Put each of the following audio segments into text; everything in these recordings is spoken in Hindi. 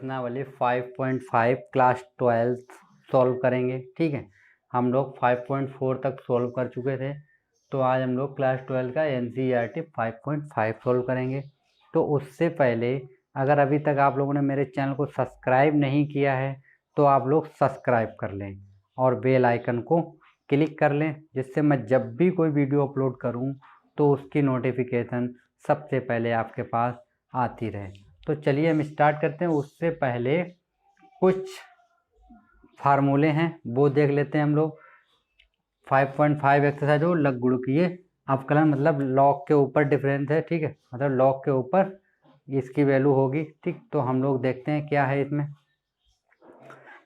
प्रश्नावली 5.5 क्लास 12 सॉल्व करेंगे। ठीक है, हम लोग 5.4 तक सॉल्व कर चुके थे, तो आज हम लोग क्लास 12 का NCERT 5.5 सॉल्व करेंगे। तो उससे पहले अगर अभी तक आप लोगों ने मेरे चैनल को सब्सक्राइब नहीं किया है तो आप लोग सब्सक्राइब कर लें और बेल आइकन को क्लिक कर लें, जिससे मैं जब भी कोई वीडियो अपलोड करूं तो उसकी नोटिफिकेशन सबसे पहले आपके पास आती रहे। तो चलिए हम स्टार्ट करते हैं। उससे पहले कुछ फार्मूले हैं वो देख लेते हैं हम लोग। 5.5 एक्सरसाइज हो लघु गुणकीय अवकलन, मतलब लॉग के ऊपर डिफरेंस है। ठीक है, मतलब लॉग के ऊपर इसकी वैल्यू होगी। ठीक, तो हम लोग देखते हैं क्या है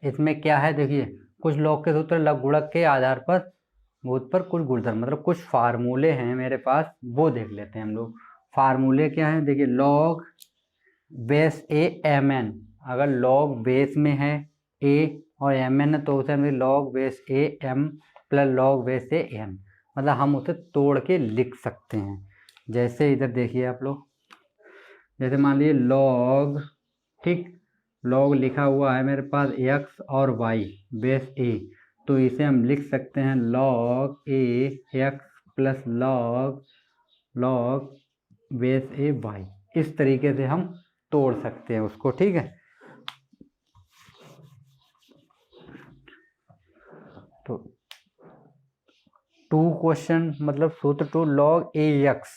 इसमें क्या है। देखिए, कुछ लॉग के सूत्र लघु गुणक के आधार पर भूत पर कुछ गुणधर्म, मतलब कुछ फार्मूले हैं मेरे पास, वो देख लेते हैं हम लोग। फार्मूले क्या है, देखिए, log base a m n, अगर लॉग बेस में है ए और एम एन है तो उसे हम log base a m plus log base a n, मतलब हम उसे तोड़ के लिख सकते हैं। जैसे इधर देखिए आप लोग, जैसे मान लीजिए लॉग, ठीक, लॉग लिखा हुआ है मेरे पास एक्स और वाई बेस ए, तो इसे हम लिख सकते हैं log A x plus log base A Y. इस तरीके से हम तोड़ सकते हैं उसको। ठीक है, तो टू क्वेश्चन, मतलब सूत्र टू लॉग ए एक्स,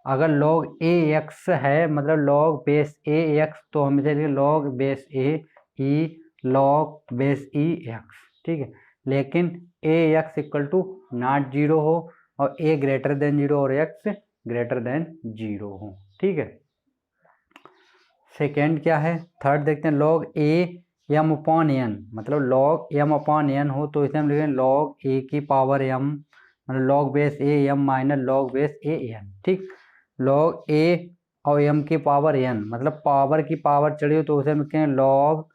अगर लॉग ए एक्स है मतलब लॉग बेस ए एक्स, तो हम इसे log base A E log base E X. ठीक है, लेकिन A X equal to not zero हो और ए ग्रेटर देन जीरो और एक्स ग्रेटर देन जीरो हो। ठीक है, सेकेंड क्या है, थर्ड देखते हैं, log A M upon N, मतलब लॉग एम अपॉन एन हो तो इसे हम लिखेंगे लॉग ए की पावर एम, मतलब log base a m minus log base a n. ठीक, लॉग ए और एम की पावर एन, मतलब पावर की पावर चढ़ी हो तो उसे हम लिखेंगे लॉग,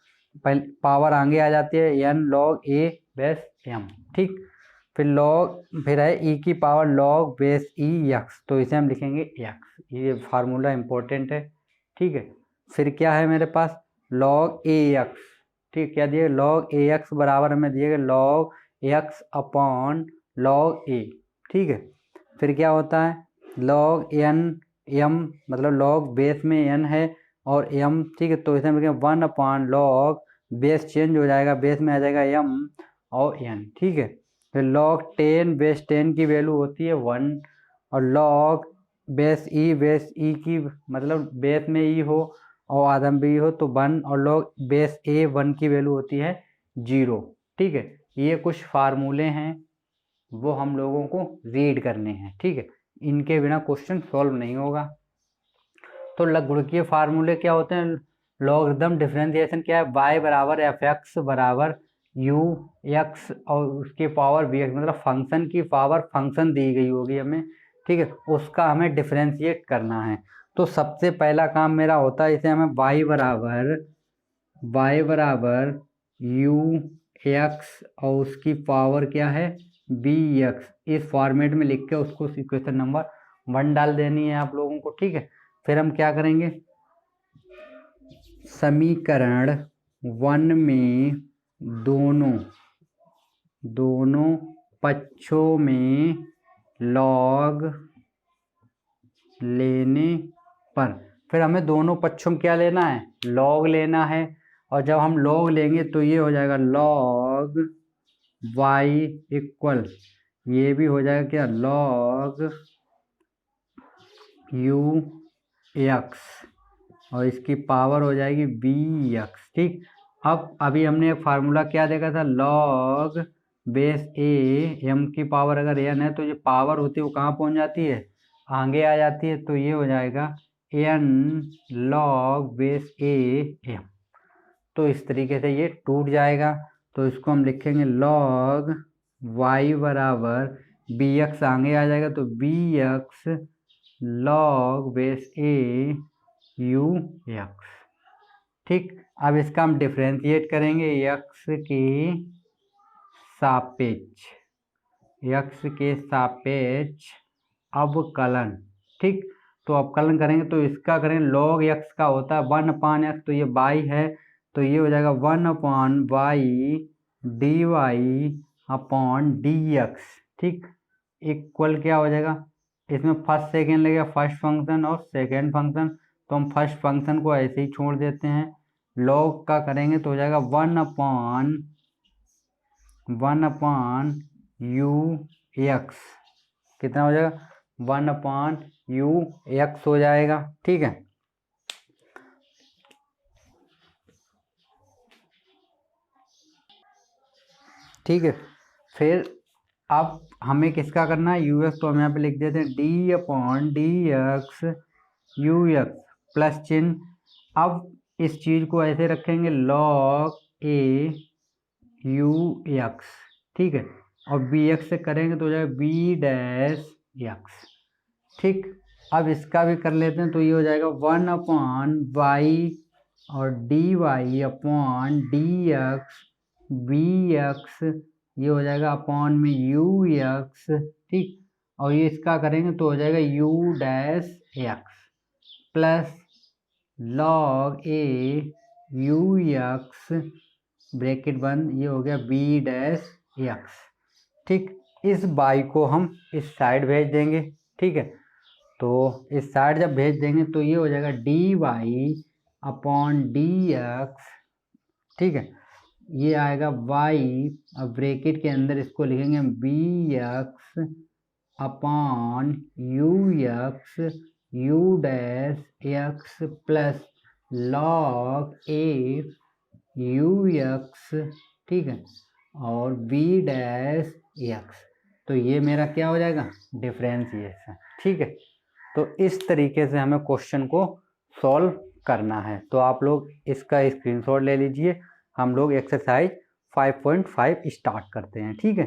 पहले पावर आगे आ जाती है एन लॉग ए बेस एम। ठीक, फिर है ई की power log base E x, तो इसे हम लिखेंगे एक्स। ये फार्मूला इंपॉर्टेंट है। ठीक है, फिर क्या है मेरे पास, लॉग ए एक्स। ठीक, क्या दिए, लॉग ए एक्स बराबर हमें दिए गए लॉग एक्स अपॉन लॉग ए। ठीक है, फिर क्या होता है, लॉग एन एम, मतलब लॉग बेस में एन है और एम। ठीक है, तो इसे हम लिखेंगे 1 अपॉन लॉग बेस चेंज हो जाएगा, बेस में आ जाएगा एम और एन। ठीक है, फिर लॉग 10 बेस 10 की वैल्यू होती है 1 और लॉग बेस ई की, मतलब बेस में ई हो और आदम भी हो तो 1 और लॉग बेस ए 1 की वैल्यू होती है 0। ठीक है, ये कुछ फार्मूले हैं वो हम लोगों को रीड करने हैं। ठीक है, इनके बिना क्वेश्चन सॉल्व नहीं होगा। तो लघुगणकीय फार्मूले क्या होते हैं, लॉगरिथम डिफरेंशिएशन क्या है, y बराबर एफ एक्स बराबर यू एक्स और उसके पावर बी एक्स, मतलब फंक्शन की पावर फंक्शन दी गई होगी हमें। ठीक है, उसका हमें डिफरेंशिएट करना है। तो सबसे पहला काम मेरा होता है, इसे हमें y बराबर यू एक्स और उसकी पावर क्या है बी एक्स, इस फॉर्मेट में लिख के उसको इक्वेशन नंबर 1 डाल देनी है आप लोगों को। ठीक है, फिर हम क्या करेंगे, समीकरण 1 में दोनों पक्षों में लॉग लेने पर, फिर हमें दोनों पक्षों में क्या लेना है, लॉग लेना है। और जब हम लॉग लेंगे तो ये हो जाएगा लॉग वाई इक्वल, ये भी हो जाएगा क्या, लॉग यू एक्स और इसकी पावर हो जाएगी बी एक्स। ठीक, अब अभी हमने एक फार्मूला क्या देखा था, लॉग बेस ए एम की पावर अगर एन है तो ये पावर होती है वो कहाँ पहुँच जाती है, आगे आ जाती है, तो ये हो जाएगा n log base a m. तो इस तरीके से ये टूट जाएगा, तो इसको हम लिखेंगे लॉग वाई बराबर बी एक्स, आगे आ जाएगा तो b x log base a u x. ठीक, अब इसका हम डिफरेंशिएट करेंगे एक्स के सापेक्ष अवकलन। ठीक, तो अवकलन करेंगे तो इसका करेंगे लॉग एक्स का होता है 1 अपान एक्स, तो ये बाई है तो ये हो जाएगा 1/y/dy/dx, ठीक। इक्वल क्या हो जाएगा, इसमें फर्स्ट सेकेंड लगेगा, फर्स्ट फंक्शन और सेकेंड फंक्शन, तो हम फर्स्ट फंक्शन को ऐसे ही छोड़ देते हैं। लॉग का करेंगे तो हो जाएगा 1/1/u(x), कितना हो जाएगा 1/u(x) हो जाएगा, ठीक है। ठीक है, फिर अब हमें किसका करना है, ux, तो हम यहाँ पे लिख देते हैं d/dx ux प्लस चिन्ह। अब इस चीज को ऐसे रखेंगे log a ux, ठीक है, और bx से करेंगे तो हो जाएगा b'(x), ठीक। अब इसका भी कर लेते हैं, तो ये हो जाएगा 1/y और dy/dx bx, ये हो जाएगा अपॉन में ux, ठीक। और ये इसका करेंगे तो हो जाएगा u' plus log a ux bracket बंद, ये हो गया b'(x), ठीक। इस y को हम इस साइड भेज देंगे, ठीक है। तो इस साइड जब भेज देंगे तो ये हो जाएगा dy/dx, ठीक है। ये आएगा y, अब ब्रैकेट के अंदर इसको लिखेंगे bx upon ux u'(x) plus log a ux, ठीक है, और b'(x), तो ये मेरा क्या हो जाएगा, डिफरेंशिएशन, ठीक है। तो इस तरीके से हमें क्वेश्चन को सॉल्व करना है। तो आप लोग इसका स्क्रीनशॉट ले लीजिए, हम लोग एक्सरसाइज 5.5 स्टार्ट करते हैं, ठीक है।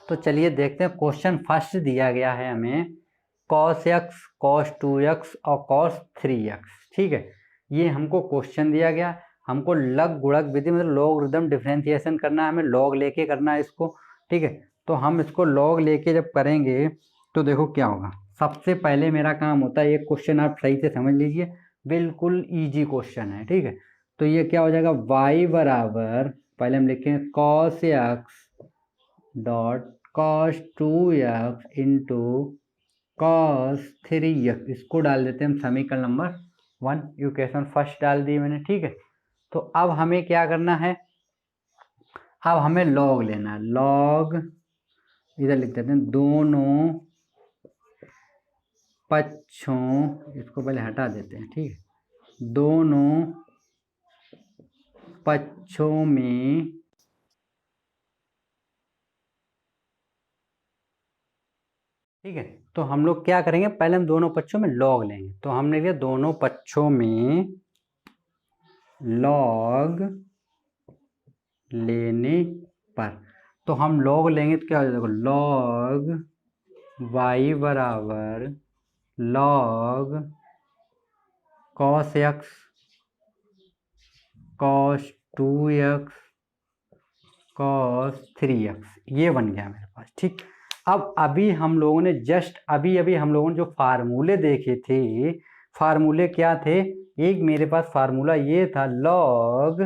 तो चलिए देखते हैं, क्वेश्चन फर्स्ट दिया गया है हमें cos x, cos 2x और cos 3x, ठीक है। ये हमको क्वेश्चन दिया गया, हमको लग गुणक विधि मतलब लॉगरिथम डिफरेंशिएशन करना है, हमें लॉग लेके करना है इसको, ठीक है। तो हम इसको लॉग लेके जब करेंगे तो देखो क्या होगा। सबसे पहले मेरा काम होता है, ये क्वेश्चन आप सही से समझ लीजिए, बिल्कुल इजी क्वेश्चन है, ठीक है। तो ये क्या हो जाएगा, y बराबर, पहले हम लिखेंगे cos x dot cos 2x into cos 3x, इसको डाल देते हैं हम समीकरण नंबर 1, इक्वेशन फर्स्ट डाल दी मैंने, ठीक है। तो अब हमें क्या करना है, अब हमें लॉग लेना है। लॉग इधर लिख देते हैं, दोनों पक्षों, इसको पहले हटा देते हैं, ठीक है, दोनों पक्षों में ठीक है। तो हम लोग क्या करेंगे, पहले हम दोनों पक्षों में लॉग लेंगे। तो हमने लिया दोनों पक्षों में लॉग लेने पर, तो हम लॉग लेंगे तो क्या हो जाएगा, देखो लॉग y बराबर log cos x cos 2x cos 3x, ये बन गया मेरे पास, ठीक। अब अभी हम लोगों ने जस्ट अभी हम लोगों ने जो फार्मूले देखे थे, फार्मूले क्या थे, एक मेरे पास फार्मूला ये था log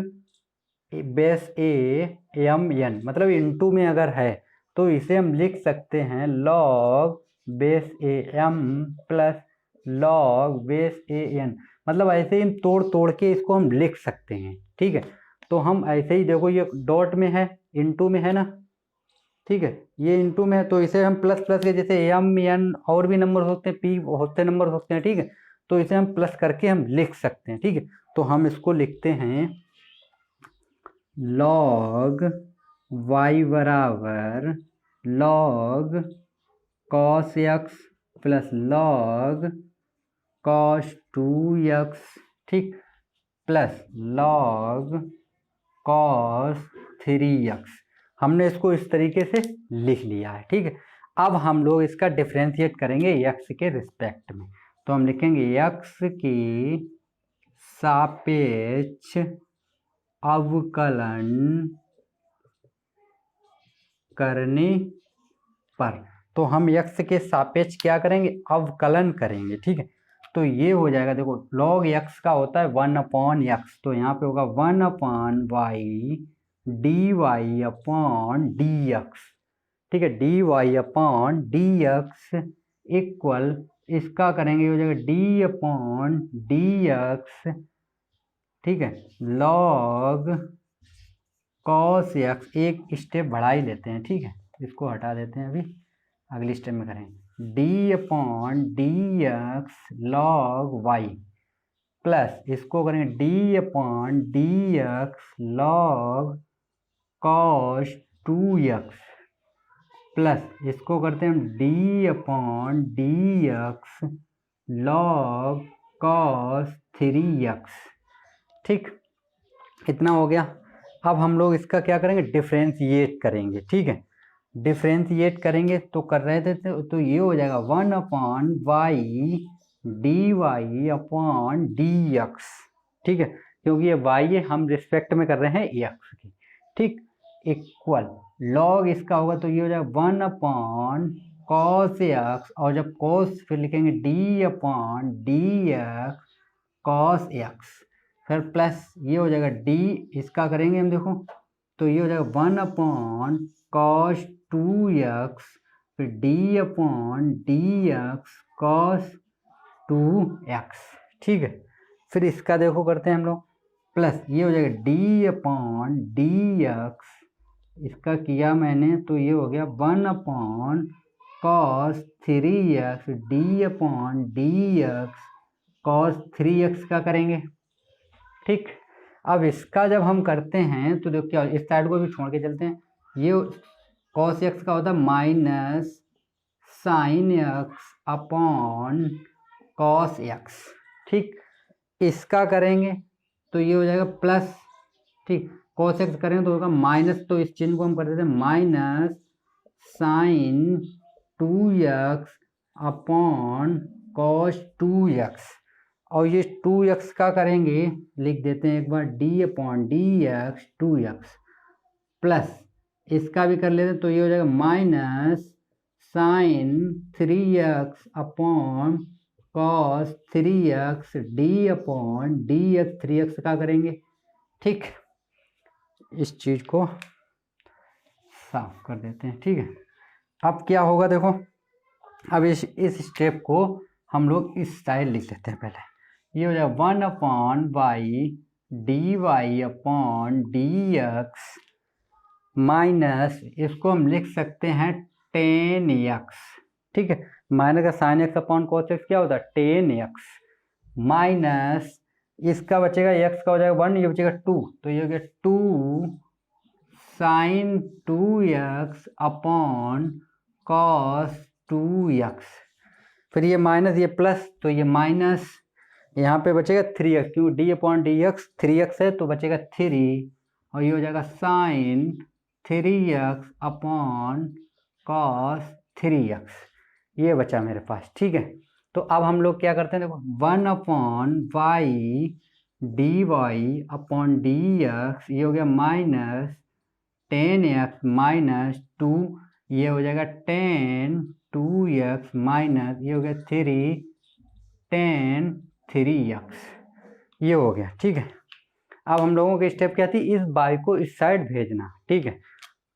base a m n, मतलब इनटू में अगर है तो इसे हम लिख सकते हैं log base a m plus log base a n, मतलब ऐसे ही हम तोड़ तोड़ के इसको हम लिख सकते हैं, ठीक है। तो हम ऐसे ही देखो, ये डॉट में है, इनटू में है ना, ठीक है, ये इनटू में है, तो इसे हम प्लस प्लस के, जैसे एम एन और भी नंबर होते हैं, पी होते नंबर होते हैं, ठीक है, तो इसे हम प्लस करके हम लिख सकते हैं, ठीक है। तो हम इसको लिखते हैं लॉग y बराबर log cos x plus log cos 2x, ठीक, प्लस लॉग cos 3x, हमने इसको इस तरीके से लिख लिया है, ठीक है। अब हम लोग इसका डिफरेंशिएट करेंगे x के रिस्पेक्ट में, तो हम लिखेंगे x की सापेक्ष अवकलन करने पर, तो हम x के सापेक्ष क्या करेंगे, अवकलन करेंगे, ठीक है। तो ये हो जाएगा, देखो log x का होता है 1/x, तो यहाँ पे होगा 1/y dy/dx, ठीक है, dy/dx इक्वल इसका करेंगे, हो जाएगा d/dx, ठीक है, log cos x, एक स्टेप बढ़ा ही लेते हैं, ठीक है, इसको हटा देते हैं, अभी अगली स्टेप में करेंगे d/dx log y प्लस इसको करेंगे d/dx log cos 2x plus इसको करते हैं हम d/dx log cos 3x, ठीक, इतना हो गया। अब हम लोग इसका क्या करेंगे, डिफ्रेंशिएट करेंगे, ठीक है, डिफ्रेंशिएट करेंगे तो कर रहे थे तो ये हो जाएगा 1/y dy/dx, ठीक है, क्योंकि ये y है, हम रिस्पेक्ट में कर रहे हैं x की, ठीक, इक्वल log इसका होगा तो ये हो जाएगा 1/cos x, और जब cos फिर लिखेंगे d/dx cos x, फिर प्लस ये हो जाएगा d, इसका करेंगे हम देखो तो ये हो जाएगा 1/cos 2x फिर d/dx cos 2x, ठीक है, फिर इसका देखो करते हैं हम लोग प्लस ये हो जाएगा d/dx, इसका किया मैंने तो ये हो गया 1/cos 3x d/dx cos 3x का करेंगे, ठीक। अब इसका जब हम करते हैं तो देखो क्या, इस साइड को भी छोड़ के चलते हैं, ये cos x का होता है minus sine x upon cos x, ठीक, इसका करेंगे तो ये हो जाएगा प्लस, ठीक, cos x करेंगे तो होगा माइनस, तो इस चिन्ह को हम कर देते हैं minus sign 2x upon cos 2x, और ये 2x का करेंगे लिख देते हैं एक बार d/dx 2x प्लस इसका भी कर लेते हैं तो ये हो जाएगा minus sign 3x upon cos 3x d/dx 3x का करेंगे, ठीक, इस चीज को साफ कर देते हैं, ठीक है। अब क्या होगा देखो, अब इस स्टेप को हम लोग इस साइड लिख लेते हैं, पहले ये हो जाएगा 1/y dy/dx माइनस इसको हम लिख सकते हैं 10x, ठीक है, माइनस का sine x upon cos x क्या होता है 10x माइनस इसका बचेगा x का हो जाएगा 1, ये बचेगा 2, तो ये हो गया 2 sign 2x upon cos 2x, फिर ये माइनस ये प्लस, तो ये माइनस यहाँ पे बचेगा 3x, क्योंकि d/dx 3x है तो बचेगा 3, और ये हो जाएगा sign 3x upon cos 3x, ये बचा मेरे पास, ठीक है। तो अब हम लोग क्या करते हैं देखो 1/y dy/dx ये हो गया माइनस 10x माइनस 2, ये हो जाएगा 10 2x माइनस ये हो गया 3 10 3x, ये हो गया, ठीक है। अब हम लोगों की स्टेप क्या थी, इस y को इस साइड भेजना, ठीक है,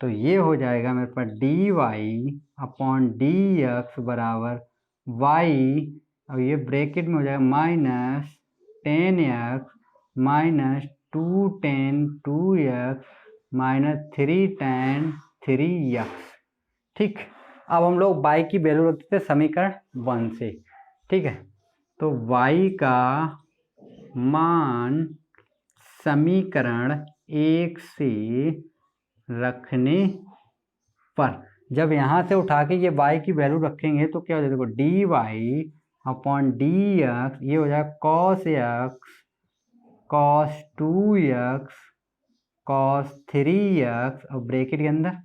तो ये हो जाएगा मेरे पास dy/dx बराबर y, और ये ब्रैकेट में हो जाएगा minus 10x minus 2 10 2x minus 3 10 3x, ठीक। अब हम लोग y की वैल्यू रखते थे समीकरण 1 से, ठीक है, तो y का मान समीकरण 1 से रखने पर जब यहाँ से उठा के ये y की वैल्यू रखेंगे तो क्या हो जाएगा, देखो dy/dx ये हो जाएगा cos x cos 2x cos 3x और ब्रैकेट के अंदर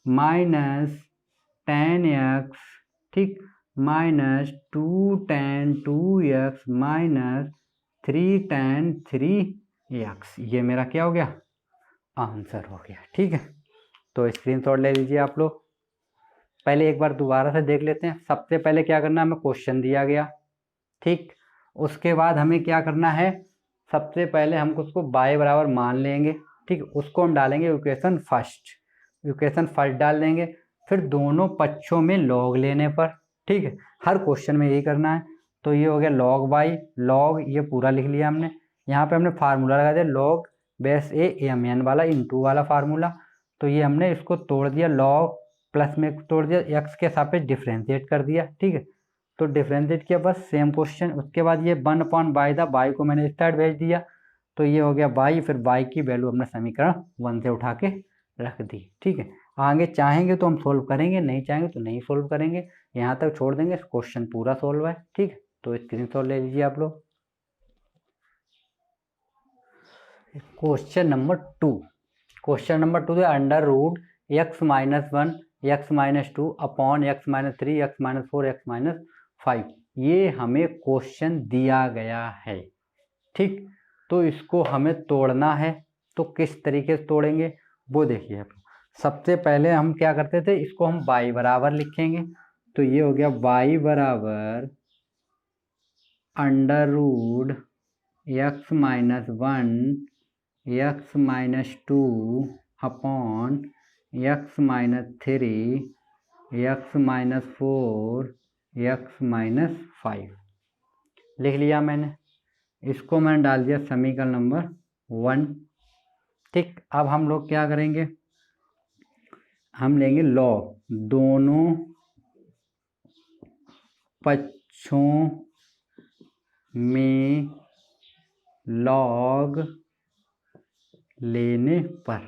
माइनस 10x, ठीक, माइनस 2 10 2x माइनस 3 10 3x, ये मेरा क्या हो गया, आंसर हो गया, ठीक है। तो स्क्रीनशॉट ले लीजिए आप लोग। पहले एक बार दोबारा से देख लेते हैं। सबसे पहले क्या करना है, हमें क्वेश्चन दिया गया, ठीक, उसके बाद हमें क्या करना है, सबसे पहले हम उसको y बराबर मान लेंगे, ठीक, उसको हम डालेंगे इक्वेशन फर्स्ट डाल देंगे, फिर दोनों पक्षों में log लेने पर, ठीक है, हर क्वेश्चन में यही करना है। तो ये हो गया log y, log ये पूरा लिख लिया हमने, यहाँ पे हमने फार्मूला लगा दिया log बेस a mn वाला इनटू वाला फार्मूला। तो ये हमने इसको तोड़ दिया, log प्लस में तोड़ दिया, x के सापेक्ष डिफ्रेंशिएट कर दिया, ठीक है। तो डिफ्रेंशिएट किया, बस सेम क्वेश्चन। उसके बाद ये 1/y था, y को मैंने इस साइड भेज दिया, तो ये हो गया y, फिर y की वैल्यू हमने समीकरण 1 से उठा के रख दी, ठीक है। आगे चाहेंगे तो हम सोल्व करेंगे, नहीं चाहेंगे तो नहीं सोल्व करेंगे, यहाँ तक छोड़ देंगे, क्वेश्चन पूरा सोल्व है, ठीक है। तो स्क्रीनशॉट ले लीजिए आप लोग। क्वेश्चन नंबर 2 है under root x-1 x-2 upon x-3 x-4 x-5, ये हमें क्वेश्चन दिया गया है, ठीक। तो इसको हमें तोड़ना है, तो किस तरीके से तोड़ेंगे वो देखिए। सबसे पहले हम क्या करते थे, इसको हम y बराबर लिखेंगे, तो ये हो गया y बराबर under root x-1 x-2 upon x-3 x-4 x-5 लिख लिया मैंने। इसको मैंने डाल दिया समीकरण नंबर 1, ठीक। अब हम लोग क्या करेंगे, हम लेंगे log दोनों पक्षों में log लेने पर।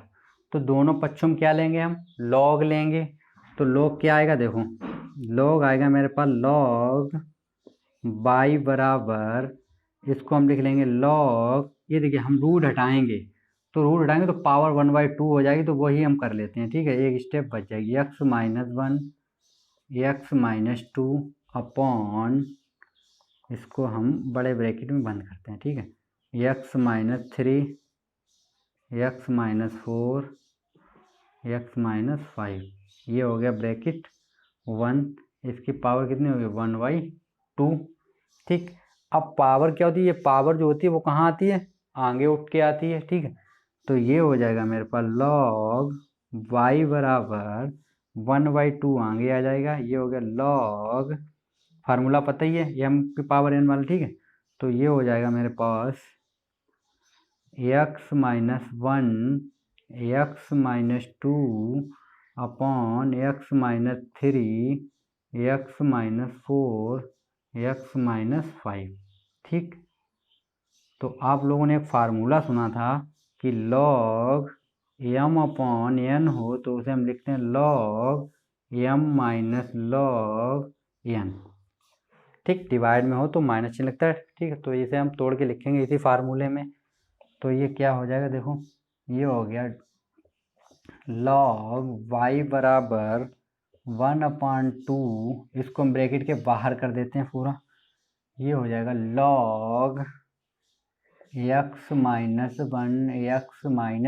तो दोनों पक्षों में क्या लेंगे, हम log लेंगे। तो log क्या आएगा, देखो log आएगा मेरे पास log y बराबर, इसको हम लिख लेंगे log, ये देखिए हम रूट हटाएंगे, तो रूट हटाएंगे तो पावर 1/2 हो जाएगी, तो वही हम कर लेते हैं, ठीक है। एक स्टेप बच जाएगी, x-1 x-2 अपॉन, इसको हम बड़े ब्रैकेट में बंद करते हैं, ठीक है, x-3 x-4 x-5, ये हो गया ब्रैकेट 1, इसकी पावर कितनी होगी 1/2, ठीक। अब पावर क्या होती है, ये पावर जो होती है वो कहाँ आती है, आगे उठ के आती है, ठीक है। तो ये हो जाएगा मेरे पास log y बराबर 1/2 आगे आ जाएगा, ये हो गया log, फार्मूला पता ही है m की पावर n वाला, ठीक है। तो ये हो जाएगा मेरे पास x-1 x-2 upon x-3 x-4 x-5, ठीक। तो आप लोगों ने एक फार्मूला सुना था कि log m अपॉन n हो तो उसे हम लिखते हैं log m minus log n, ठीक। डिवाइड में हो तो माइनस चिन्ह लगता है, ठीक है। तो इसे हम तोड़ के लिखेंगे इसी फार्मूले में। तो ये क्या हो जाएगा, देखो ये हो गया log y बराबर 1/2, इसको हम ब्रैकेट के बाहर कर देते हैं पूरा, ये हो जाएगा log x-1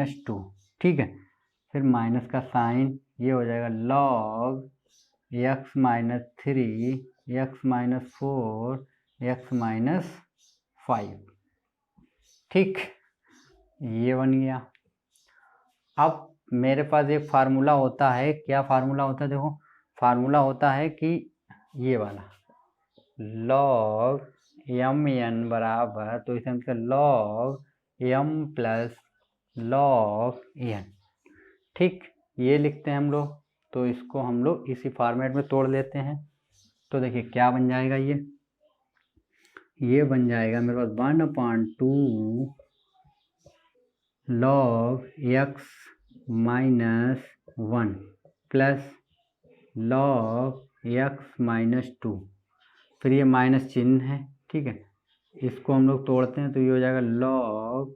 x-2, ठीक है। फिर माइनस का साइन, ये हो जाएगा log x-3 x-4 x-5, ठीक, ये बन गया। अब मेरे पास एक फार्मूला होता है, क्या फार्मूला होता है, देखो फार्मूला होता है कि ये वाला log mn बराबर, तो इसे हम log m plus log n, ठीक, ये लिखते हैं हम लोग। तो इसको हम लोग इसी फॉर्मेट में तोड़ लेते हैं। तो देखिए क्या बन जाएगा, ये बन जाएगा मेरे पास 1/2 log x-1 plus log x-2, फिर ये माइनस चिन्ह है, ठीक है। इसको हम लोग तोड़ते हैं तो ये हो जाएगा log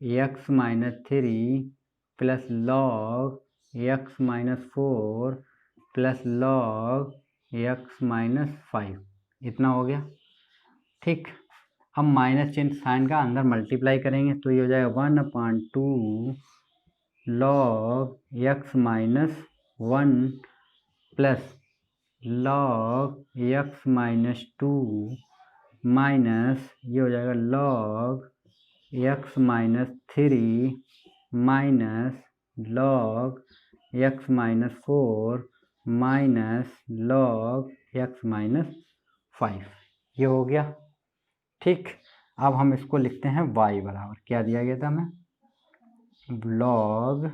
x-3 plus log x-4 plus log x-5, इतना हो गया, ठीक। अब माइनस चिन्ह साइन का अंदर मल्टीप्लाई करेंगे तो ये हो जाएगा 1/2 log x-1 plus log x-2 minus ये हो जाएगा log x minus 3 minus log x minus 4 minus log x minus 5। ये हो गया। ठीक, अब हम इसको लिखते हैं y बराबर क्या दिया गया था हमें, log,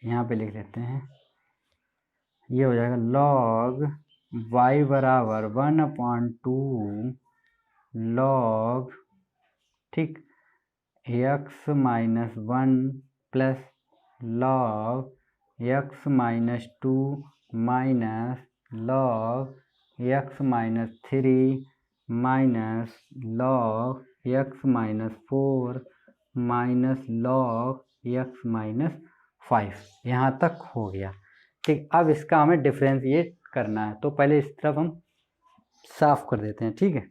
यहाँ पे लिख लेते हैं, ये हो जाएगा log y बराबर 1/2 log, ठीक, x minus 1 plus log x minus 2 minus log x minus 3 minus log x minus 4 minus log x minus 5। यहाँ तक हो गया। ठीक, अब इसका हमें डिफ्रेंशिएट करना है, तो पहले इस तरफ हम साफ कर देते हैं। ठीक है,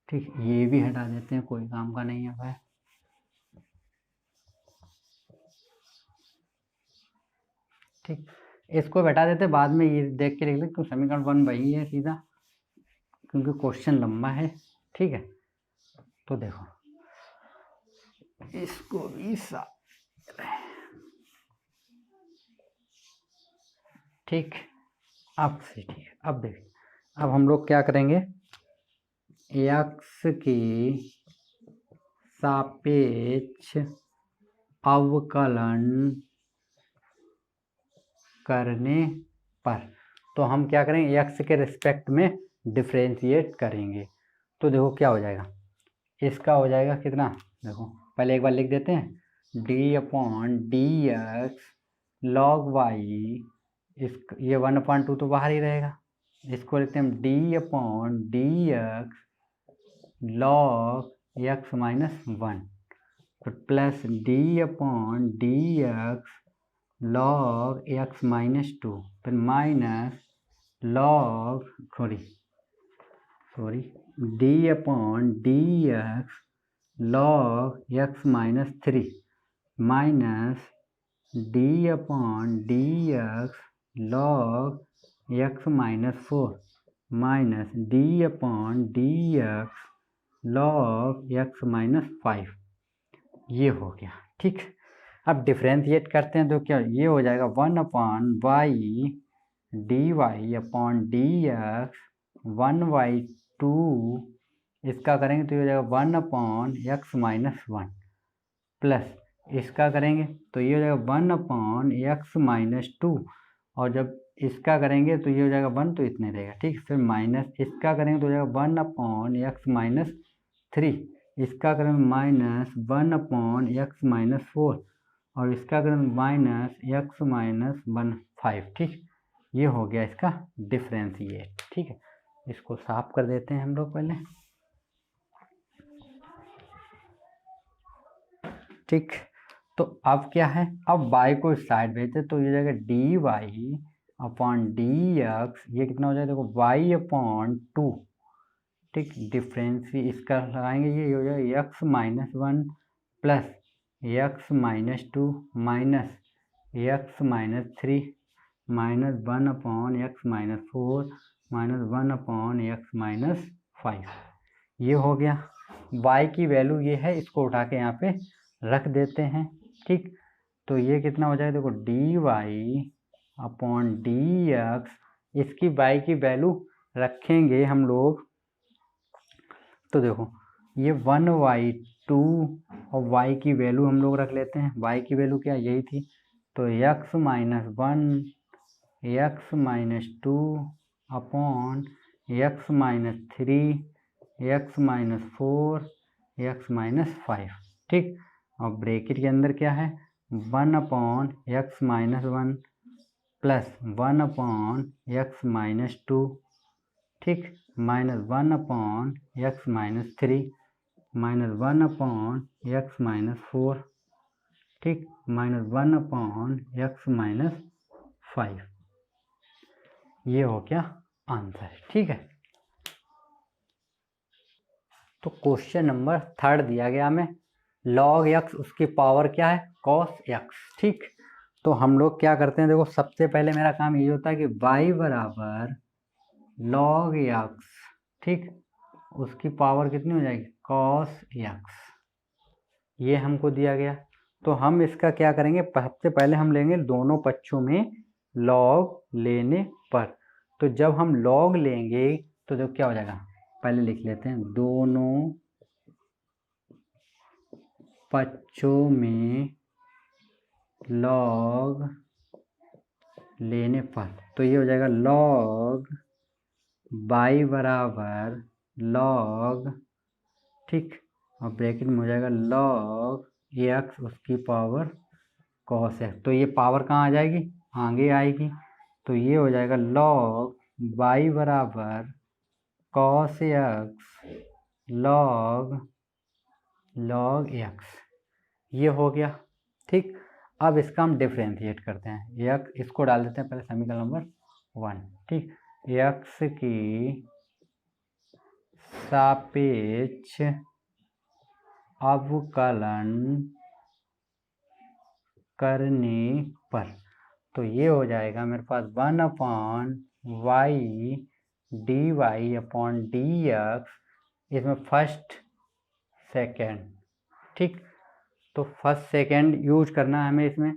ठीक, ये भी हटा देते हैं, कोई काम का नहीं है भाई। ठीक, इसको हटा देते, बाद में ये देख के लिख लें क्योंकि समीकरण 1 वही है सीधा, क्योंकि क्वेश्चन लंबा है। ठीक है, तो देखो इसको भी ठीक, अब से ठीक है। अब देखिए, अब हम लोग क्या करेंगे, x की सापेक्ष अवकलन करने पर, तो हम क्या करेंगे, x के रिस्पेक्ट में डिफ्रेंशिएट करेंगे। तो देखो क्या हो जाएगा, इसका हो जाएगा कितना, देखो पहले एक बार लिख देते हैं, d/dx log y, इस ये 1/2 तो बाहर ही रहेगा, इसको लिखते हैं d/dx log x minus 1 plus d/dx log x minus 2 फिर minus log d/dx log x minus 3 minus d/dx log x minus 4 minus d/dx log x minus 5। ये हो गया। ठीक, अब डिफ्रेंशिएट करते हैं तो क्या ये हो जाएगा 1/y dy/dx 1/2, इसका करेंगे तो ये हो जाएगा 1/x माइनस 1 प्लस इसका करेंगे तो ये हो जाएगा 1/x माइनस 2, और जब इसका करेंगे तो ये हो जाएगा 1, तो इतने रहेगा। ठीक, फिर माइनस इसका करेंगे तो हो जाएगा 1/x माइनस 3, इसका करेंगे माइनस 1/x माइनस 4, और इसका करेंगे माइनस x माइनस 5। ठीक, ये हो गया इसका डिफ्रेंशिएट। ठीक है, इसको साफ कर देते हैं हम लोग पहले। ठीक, तो अब क्या है, अब y को इस साइड भेजते तो ये जाएगा dy/dx, ये कितना हो जाएगा देखो y/2। ठीक, डिफ्रेंसी इसका लगाएंगे, ये हो जाएगा x minus 1 plus x minus 2 minus x minus 3 minus 1/x minus 4 minus 1/x minus 5। ये हो गया। y की वैल्यू ये है, इसको उठा के यहाँ पे रख देते हैं। ठीक, तो ये कितना हो जाएगा देखो dy/dx, इसकी y की वैल्यू रखेंगे हम लोग, तो देखो ये 1/2 और y की वैल्यू हम लोग रख लेते हैं। y की वैल्यू क्या यही थी, तो x minus 1 x minus 2 upon x minus 3 x minus 4 x minus 5। ठीक, और ब्रैकेट के अंदर क्या है 1/x minus 1 plus 1/x minus 2, ठीक, minus 1/x minus 3 minus 1/x minus 4, ठीक, माइनस 1/x माइनस 5। ये हो क्या आंसर। ठीक है, तो क्वेश्चन नंबर 3 दिया गया हमें, लॉग एक्स उसकी पावर क्या है, कॉस एक्स। ठीक, तो हम लोग क्या करते हैं, देखो सबसे पहले मेरा काम ये होता है कि y बराबर लॉग एक्स, ठीक, उसकी पावर कितनी हो जाएगी, कॉस एक्स। ये हमको दिया गया, तो हम इसका क्या करेंगे, सबसे पहले हम लेंगे दोनों पक्षों में लॉग लेने पर। तो जब हम लॉग लेंगे तो जब क्या हो जाएगा, पहले लिख लेते हैं, दोनों पक्षों में लॉग लेने पर, तो ये हो जाएगा लॉग y बराबर लॉग, ठीक, और ब्रैकेट में हो जाएगा लॉग एक्स उसकी पावर कॉस एक्स। तो ये पावर कहाँ आ जाएगी, आगे आएगी, तो ये हो जाएगा लॉग y बराबर कॉस एक्स लॉग एक्स। ये हो गया, ठीक। अब इसका हम डिफ्रेंशिएट करते हैं, एक्स इसको डाल देते हैं पहले समीकरण नंबर 1, ठीक, एक्स की सापेक्ष अवकलन करने पर, तो ये हो जाएगा मेरे पास 1/y dy/dx, इसमें फर्स्ट सेकेंड, ठीक, तो फर्स्ट सेकेंड यूज करना है हमें इसमें।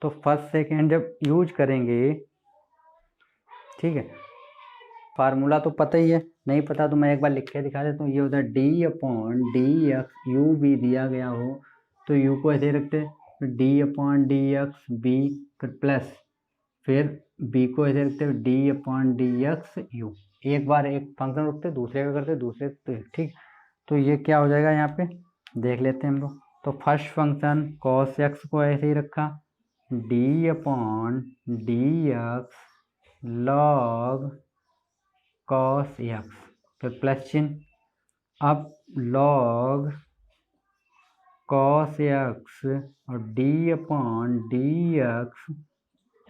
तो फर्स्ट सेकेंड जब यूज करेंगे, ठीक है, फार्मूला तो पता ही है, नहीं पता तो मैं एक बार लिख के दिखा देता हूँ। ये होता है d/dx, u भी दिया गया हो तो u को ऐसे रखते हैं, फिर d/dx b, फिर प्लस, फिर b को ऐसे रखते हैं d/dx u। एक बार एक फंक्शन रखते दूसरे का करते दूसरे, ठीक। तो ये क्या हो जाएगा, यहाँ पे देख लेते हैं हम लोग। तो फर्स्ट फंक्शन cos x को ऐसे ही रखा, d/dx log cos x, फिर प्लस चिन्ह, अब log cos x और d/dx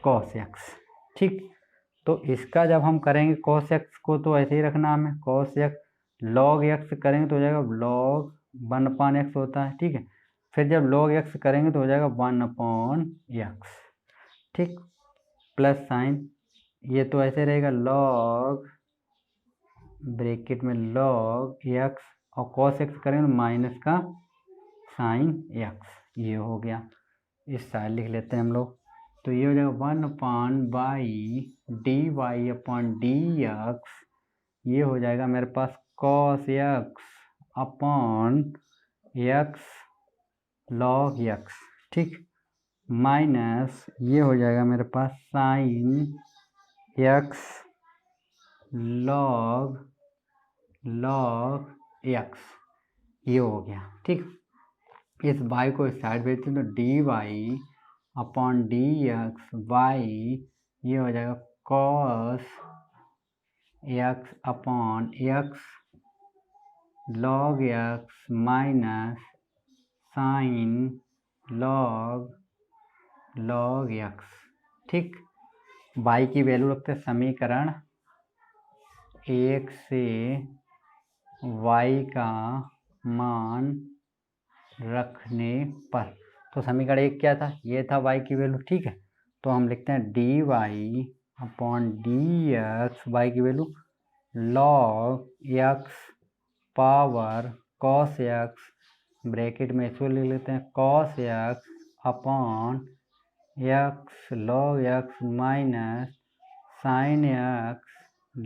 cos x, ठीक। तो इसका जब हम करेंगे cos x को तो ऐसे ही रखना हमें, cos x log x करेंगे तो हो जाएगा log 1/x होता है, ठीक है। फिर जब log x करेंगे तो हो जाएगा 1/x, ठीक, प्लस साइन, ये तो ऐसे रहेगा log ब्रैकेट में log x और cos x करेंगे तो माइनस का साइन x, ये हो गया। इस साइड लिख लेते हैं हम लोग, तो ये हो जाएगा 1/y dy/dx, ये हो जाएगा मेरे पास cos x/x log x, ठीक, माइनस ये हो जाएगा मेरे पास साइन x log x, ये हो गया, ठीक। इस y को इस साइड भेजते हैं तो dy/dx y, ये हो जाएगा cos x/x log x minus sine log x, ठीक। y की वैल्यू रखते हैं समीकरण 1 से y का मान रखने पर। तो समीकरण 1 क्या था, ये था y की वैल्यू, ठीक है। तो हम लिखते हैं dy/dx, y की value log x power cos x, bracket में इसको लिख लेते हैं cos x/x log x minus sine x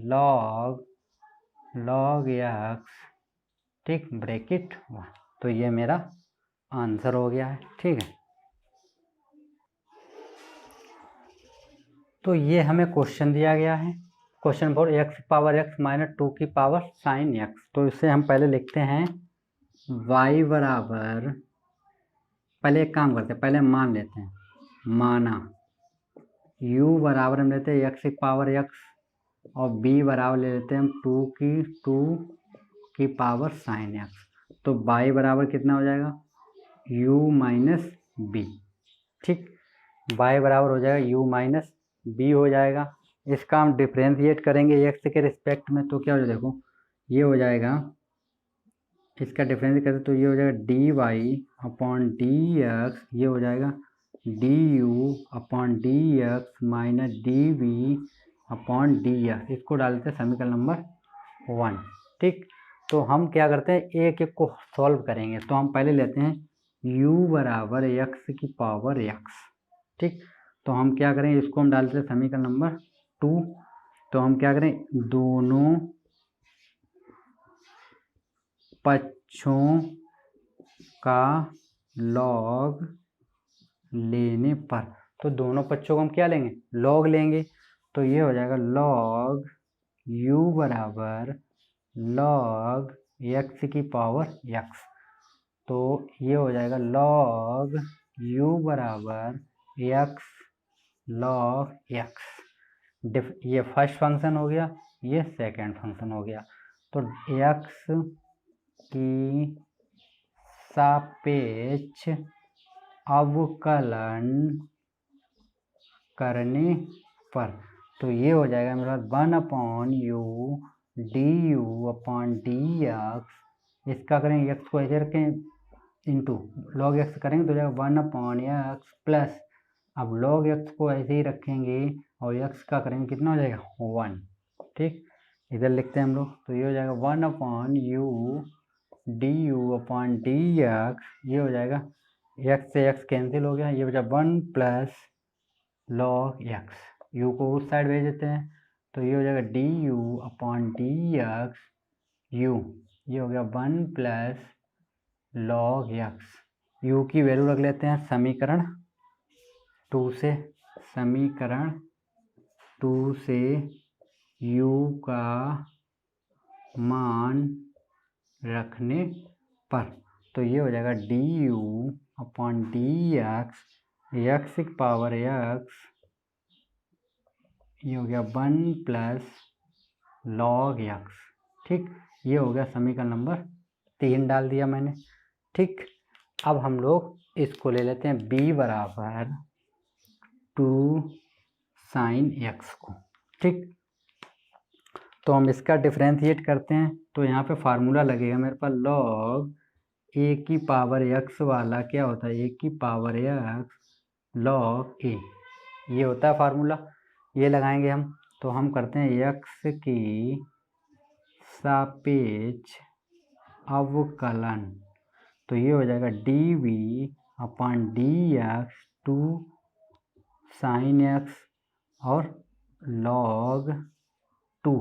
log x, ठीक, ब्रैकेट 1। तो ये मेरा आंसर हो गया है, ठीक है। तो ये हमें क्वेश्चन दिया गया है, क्वेश्चन फॉर x⁻x माइनस 2 की पावर साइन x। तो इसे हम पहले लिखते हैं y बराबर, पहले एक काम करते हैं, पहले मान लेते हैं, माना u बराबर हम लेते हैं x⁻x और b बराबर ले लेते हैं हम 2 की पावर साइन x। तो y बराबर कितना हो जाएगा, u माइनस b, ठीक, y बराबर हो जाएगा u माइनस b हो जाएगा। इसका हम डिफ्रेंशिएट करेंगे x के रिस्पेक्ट में, तो क्या हो जाएगा, देखो ये हो जाएगा इसका डिफरेंस करते तो ये हो जाएगा d y upon D x, ये हो जाएगा d you upon D x minus d we upon D x. इसको डालते हैं समीकरण नंबर 1। ठीक, तो हम क्या करते हैं एक एक को सॉल्व करेंगे। तो हम पहले लेते हैं u बराबर एक्स की पावर एक्स। ठीक, तो हम क्या करेंगे, इसको हम डालते हैं समीकरण नंबर 2। तो हम क्या करें, दोनों पक्षों का लॉग लेने पर, तो दोनों पक्षों को हम क्या लेंगे, लॉग लेंगे। तो ये हो जाएगा लॉग u बराबर लॉग एक्स की पावर एक्स। तो ये हो जाएगा लॉग u बराबर एक्स लॉग एक्स। ये फर्स्ट फंक्शन हो गया, ये सेकंड फंक्शन हो गया। तो एक्स की सापेक्ष अवकलन करने पर, तो ये हो जाएगा मेरे पास 1/u D you upon D x. इसका करेंगे एक्स को ऐसे रखें इंटू लॉग एक्स करेंगे तो हो जाएगा 1/x प्लस, अब लॉग एक्स को ऐसे ही रखेंगे और एक्स का करेंगे कितना हो जाएगा 1। ठीक, इधर लिखते हैं हम लोग। तो ये हो जाएगा 1/u D you upon D x, ये हो जाएगा एक्स से एक्स कैंसिल हो गया, ये हो जाएगा 1 प्लस लॉग एक्स। यू को उस साइड भेज देते हैं, तो ये हो जाएगा d you upon D x you, ये हो गया 1 प्लस लॉग एक्स। यू की वैल्यू रख लेते हैं समीकरण 2 से, समीकरण 2 से u का मान रखने पर, तो ये हो जाएगा d you upon D x, x की पावर एक्स, ये हो गया 1 प्लस लॉग एक्स। ठीक, ये हो गया समीकरण नंबर 3 डाल दिया मैंने। ठीक, अब हम लोग इसको ले लेते हैं b बराबर 2 साइन एक्स को। ठीक, तो हम इसका डिफ्रेंशिएट करते हैं, तो यहाँ पे फार्मूला लगेगा मेरे पास लॉग ए की पावर एक्स वाला क्या होता है, ए की पावर एक्स लॉग ए, ये होता है फार्मूला, ये लगाएंगे हम। तो हम करते हैं एक्स की सापेक्ष अवकलन, तो ये हो जाएगा d we upon D x 2 sine x और लॉग 2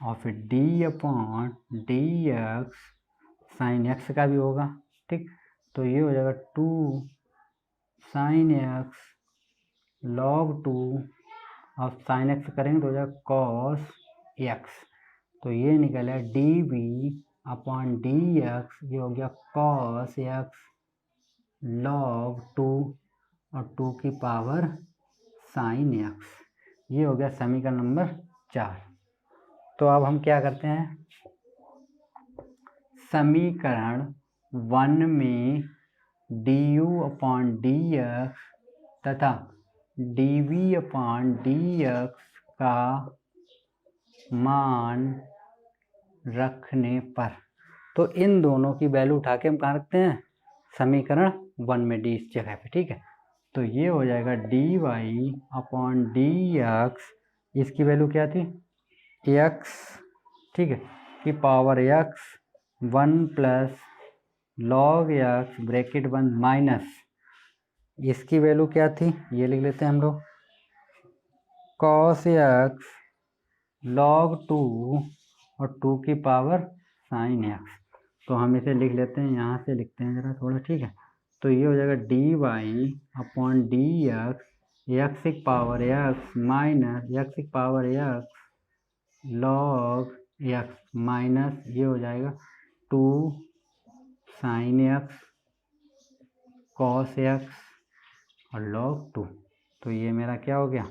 और फिर d upon D x sine x का भी होगा। ठीक, तो ये हो जाएगा 2 साइन एक्स लॉग 2 और साइन एक्स करेंगे तो हो जाएगा कॉस एक्स। तो ये निकला d we upon D x, ये हो गया कॉस एक्स लॉग 2 और 2 की पावर साइन एक्स। ये हो गया समीकरण नंबर 4। तो अब हम क्या करते हैं, समीकरण 1 में D you upon D X तथा D we upon D X का मान रखने पर, तो इन दोनों की वैल्यू उठा के हम कहाँ रखते हैं, समीकरण 1 में डी इस जगह पे। ठीक है, तो ये हो जाएगा d y upon D x, इसकी वैल्यू क्या थी एक्स, ठीक है, की power x 1 plus log x bracket 1 minus, इसकी वैल्यू क्या थी ये लिख लेते हैं हम लोग, कॉस एक्स लॉग 2 और 2 की पावर साइन एक्स। तो हम इसे लिख लेते हैं, यहाँ से लिखते हैं ज़रा थोड़ा। ठीक है, तो ये हो जाएगा d y upon D x, x की पावर एक्स माइनस एक्स की power x log x minus, ये हो जाएगा 2 साइन एक्स कॉस एक्स और लॉग 2। तो ये मेरा क्या हो गया,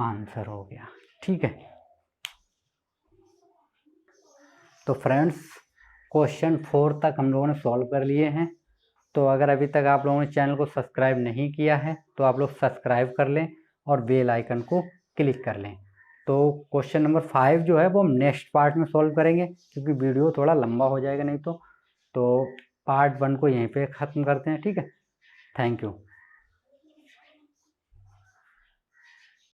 आंसर हो गया। ठीक है, तो फ्रेंड्स क्वेश्चन 4 तक हम लोगों ने सॉल्व कर लिए हैं। तो अगर अभी तक आप लोगों ने चैनल को सब्सक्राइब नहीं किया है तो आप लोग सब्सक्राइब कर लें और बेल आइकन को क्लिक कर लें। तो क्वेश्चन नंबर 5 जो है वो हम नेक्स्ट पार्ट में सॉल्व करेंगे, क्योंकि वीडियो थोड़ा लंबा हो जाएगा नहीं तो पार्ट 1 को यहीं पे ख़त्म करते हैं। ठीक है, थैंक यू।